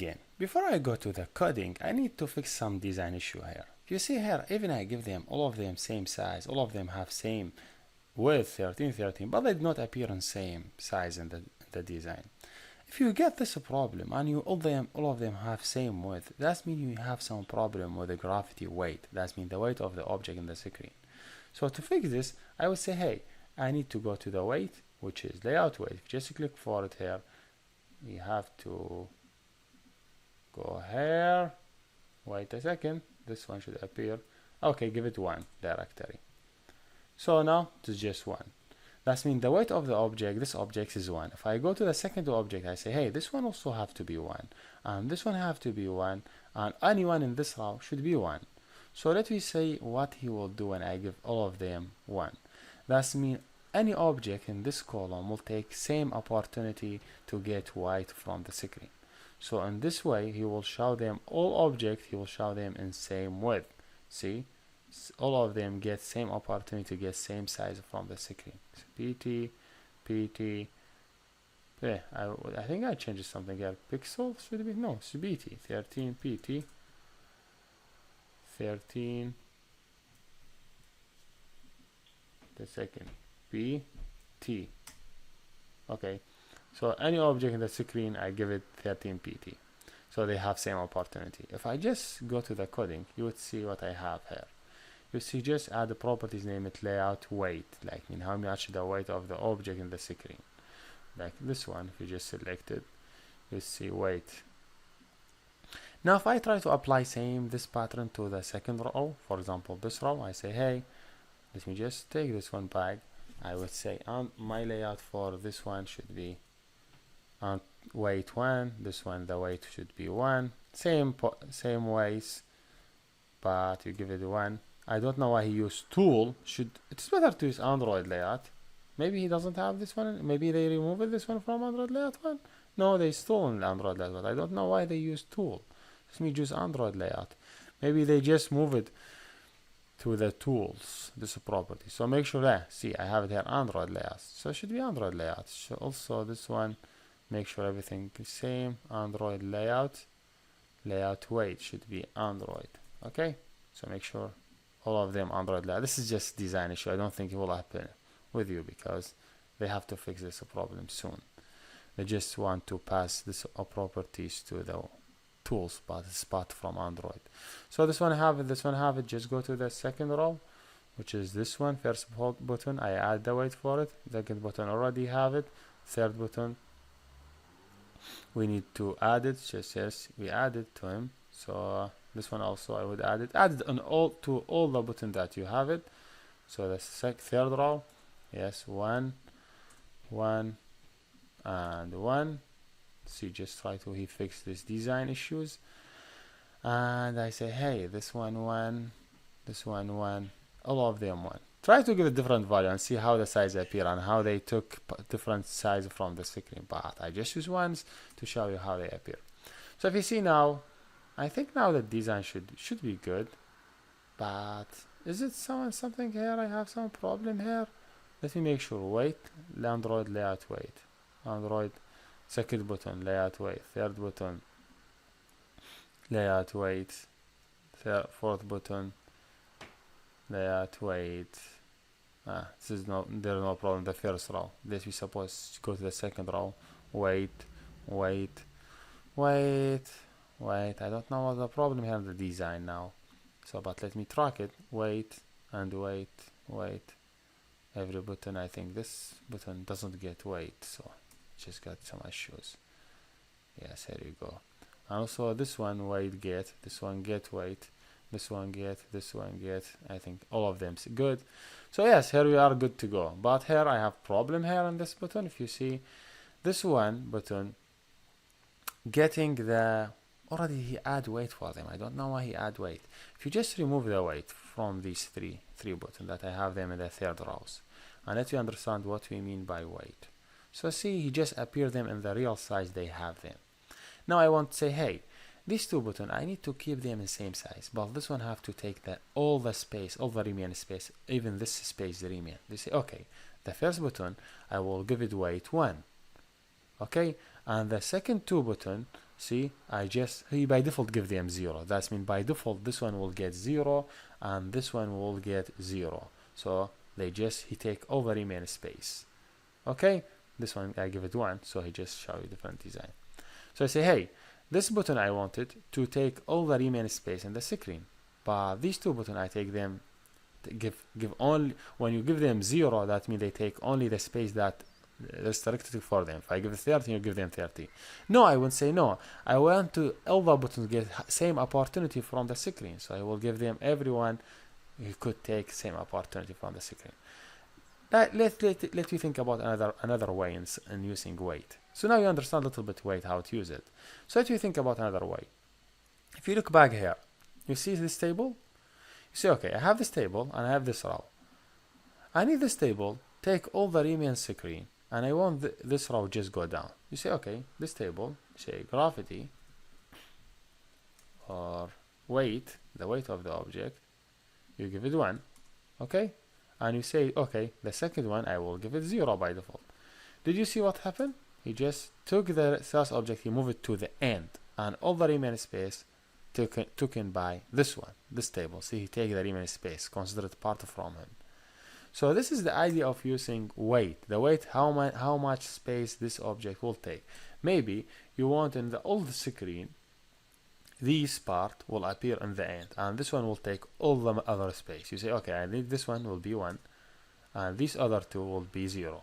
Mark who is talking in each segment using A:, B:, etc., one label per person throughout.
A: Again, before I go to the coding, I need to fix some design issue here. You see here, even I give them all of them same size, all of them have same width 13, but they do not appear in same size in the design. If you get this problem and all of them have same width, that means you have some problem with the gravity weight. That means the weight of the object in the screen. So to fix this, I would say, hey, I need to go to the weight, which is layout weight. If you just click for it here, you have to go here. Wait a second, this one should appear. Okay, give it 1 directory. So now it's just 1. That means the weight of the object, this object is 1. If I go to the second object, I say, hey, this one also have to be 1, and this one have to be 1, and anyone in this row should be 1. So let me say what he will do when I give all of them 1. That means any object in this column will take same opportunity to get white from the screen. So in this way, he will show them all objects, he will show them in same width. See? All of them get same opportunity to get same size from the screen. So PT, yeah, I think I changed something here. Pixel should be, no, it's PT, 13 PT, 13, the second, PT. Okay, so any object in the screen, I give it 13 PT. So they have same opportunity. If I just go to the coding, you would see what I have here. You see, just add the properties, name it layout weight, like mean how much the weight of the object in the screen. Like this one, if you just select it, you see weight. Now if I try to apply this pattern to the second row, for example this row, I say, hey, let me just take this one back. I would say my layout for this one should be weight 1, this one the weight should be 1, same ways, but you give it 1. I don't know why he used tool. It's better to use Android layout. Maybe he doesn't have this one. Maybe they removed this one from Android layout one. No, they stole in Android layout. I don't know why they use tool. Let me use Android layout. Maybe they just move it to the tools, this property. So make sure that, see, I have it here Android layout. So it should be Android layout. So also this one, make sure everything is same. Android layout weight should be Android. Okay, so make sure all of them Android layout. This is just design issue. I don't think it will happen with you because they have to fix this problem soon. They just want to pass this properties to the tools spot from Android. So this one have it. Just go to the second row, which is this one. First button, I add the weight for it. Second button already have it. Third button, we need to add it. Just yes, we add it to him. So this one also I would add it on all the button that you have it. So the third row, yes, 1 and 1. So you just try to fix this design issues, and I say, hey, this one 1, this one 1, all of them 1. Try to give a different value and see how the size appear and how they took different size from the screen, but I just use ones to show you how they appear. So if you see now, I think now the design should be good, but is it something here? I have some problem here. Let me make sure. Weight, Android layout weight, Android second button layout weight, third button layout weight, fourth button layout weight. There's no problem. The first row. This we suppose to go to the second row. Weight. I don't know what's the problem here in the design now. So, but let me track it. Weight and weight. Every button, I think this button doesn't get weight, so just got some issues. Yes, here you go. And also this one weight get, this one get weight, this one get. I think all of them good. So yes, here we are good to go. But here I have problem here on this button. If you see this one button getting the already he add weight for them. I don't know why he add weight. If you just remove the weight from these three buttons that I have them in the third rows, and let you understand what we mean by weight. So see, he just appear them in the real size they have them. Now I want to say, hey, these two buttons, I need to keep them in same size, but this one have to take all the space, all the remaining space, even this space remain. They say, okay, the first button, I will give it weight 1. Okay, and the second two button, see, he by default give them 0. That's mean by default this one will get 0 and this one will get 0. So he take all the remaining space. Okay, this one I give it 1, so he just show you different design. So I say, hey, this button I wanted to take all the remaining space in the screen, but these two buttons I take them give only, when you give them 0, that means they take only the space that restricted for them. If I give 30, you give them 30. No, I won't say no. I want to all the buttons get same opportunity from the screen, so I will give them everyone who could take same opportunity from the screen. Let me think about another way in using wait. So now you understand a little bit wait, how to use it. So let me think about another way. If you look back here, you see this table. You say, okay, I have this table and I have this row. I need this table take all the remaining screen, and I want this row just go down. You say, okay, this table, say gravity or weight, the weight of the object, you give it 1, okay, and you say, okay, the second one I will give it 0 by default. Did you see what happened? He just took the source object, he moved it to the end, and all the remaining space taken by this one, this table. See, he take the remaining space, consider it part from him. So this is the idea of using wait. The wait, how much space this object will take. Maybe you want in the old screen, this part will appear in the end, and this one will take all the other space. You say, okay, I need this one will be 1, and these other two will be 0.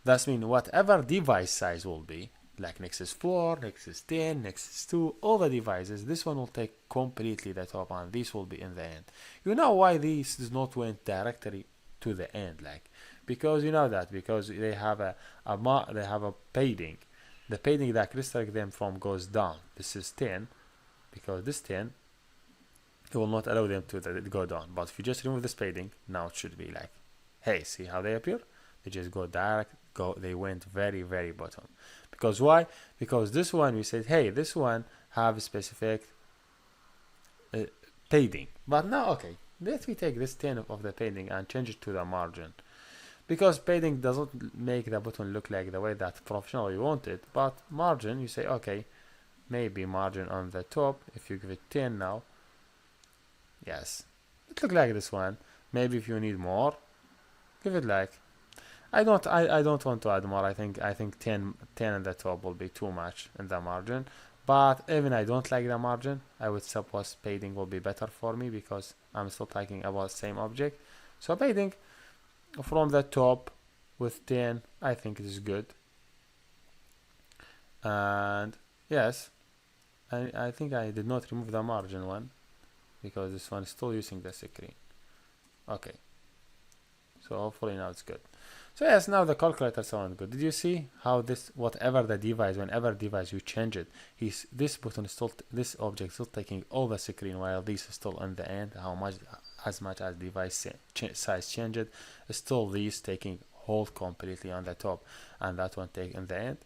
A: That means whatever device size will be, like Nexus 4, Nexus 10, Nexus 2, all the devices, this one will take completely the top, and this will be in the end. You know why this does not went directly to the end, like, because you know that, because they have a padding. The padding that restrict them from goes down. This is 10, because this 10 it will not allow them to go down. But if you just remove this padding, now it should be like, hey, see how they appear? They just go direct, they went very, very bottom. Because why? Because this one we said, hey, this one have a specific padding. But now, okay, let me take this 10 of the padding and change it to the margin. Because padding doesn't make the button look like the way that professionally you want it. But margin, you say, okay, maybe margin on the top, if you give it 10 now, yes, it look like this one. Maybe if you need more, give it like, I don't want to add more. I think 10 in the top will be too much in the margin. But even I don't like the margin, I would suppose padding will be better for me, because I'm still talking about same object. So padding from the top with 10, I think it is good. And yes, I think I did not remove the margin one, because this one is still using the screen. Okay, so hopefully now it's good. So yes, now the calculator sounds good. Did you see how this, whatever the device, whenever device you change it, this button is still, this object is still taking all the screen, while this is still on the end. As much as device size changed, still this taking hold completely on the top, and that one take in the end.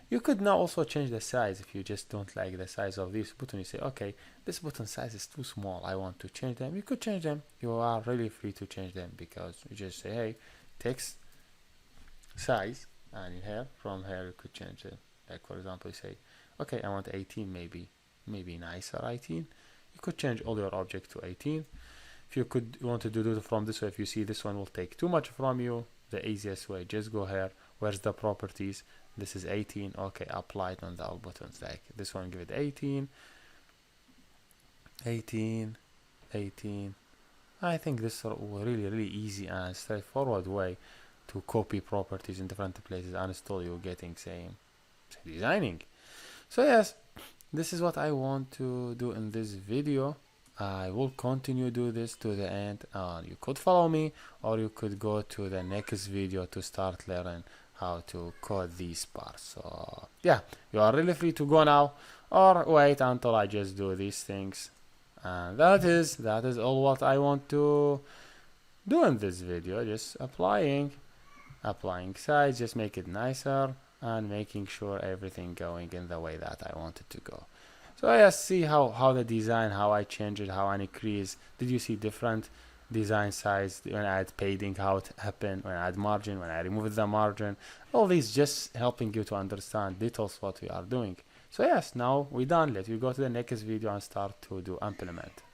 A: You could now also change the size. If you just don't like the size of this button, you say, okay, this button size is too small, I want to change them. You could change them. You are really free to change them, because you just say, hey, text size, and in here, from here you could change it. Like for example, you say, okay, I want 18, maybe nicer 18. You could change all your object to 18. If you want to do it from this way, if you see this one will take too much from you, the easiest way, just go here, where's the properties, this is 18, okay, apply it on the all buttons. Like this one, give it 18. I think this is a really easy and straightforward way to copy properties in different places and still you're getting same designing. So yes, this is what I want to do in this video. I will continue do this to the end. You could follow me, or you could go to the next video to start learning how to code these parts. So yeah, you are really free to go now, or wait until I just do these things. And that is all what I want to do in this video. Just applying size, just make it nicer and making sure everything going in the way that I want it to go. So yes, see how the design, how I change it, how I increase. Did you see different design size, when I add padding, how it happened, when I add margin, when I remove the margin. All these just helping you to understand details what we are doing. So yes, now we're done. Let me go to the next video and start to do implement.